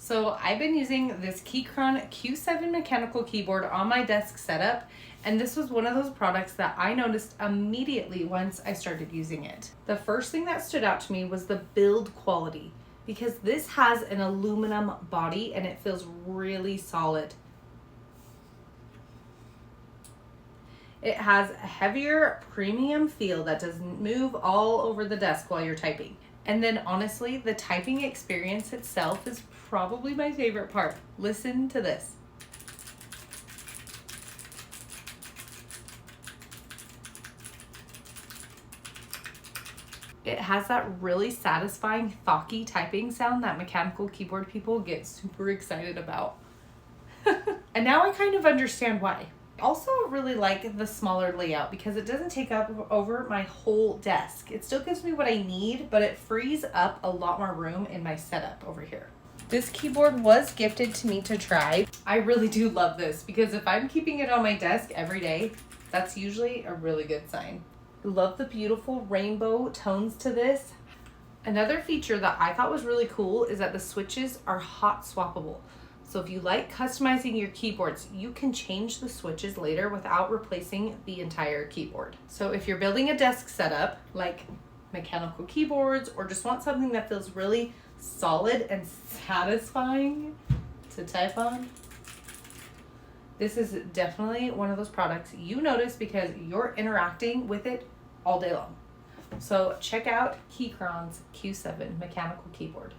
So I've been using this Keychron Q7 mechanical keyboard on my desk setup, and this was one of those products that I noticed immediately once I started using it. The first thing that stood out to me was the build quality, because this has an aluminum body and it feels really solid. It has a heavier premium feel that doesn't move all over the desk while you're typing. And then honestly, the typing experience itself is probably my favorite part. Listen to this. It has that really satisfying thocky typing sound that mechanical keyboard people get super excited about. And now I kind of understand why. I also really like the smaller layout because it doesn't take up over my whole desk. It still gives me what I need, but it frees up a lot more room in my setup over here. This keyboard was gifted to me to try. I really do love this because if I'm keeping it on my desk every day, that's usually a really good sign. I love the beautiful rainbow tones to this. Another feature that I thought was really cool is that the switches are hot-swappable. So if you like customizing your keyboards, you can change the switches later without replacing the entire keyboard. So if you're building a desk setup like mechanical keyboards or just want something that feels really solid and satisfying to type on, this is definitely one of those products you notice because you're interacting with it all day long. So check out Keychron's Q7 mechanical keyboard.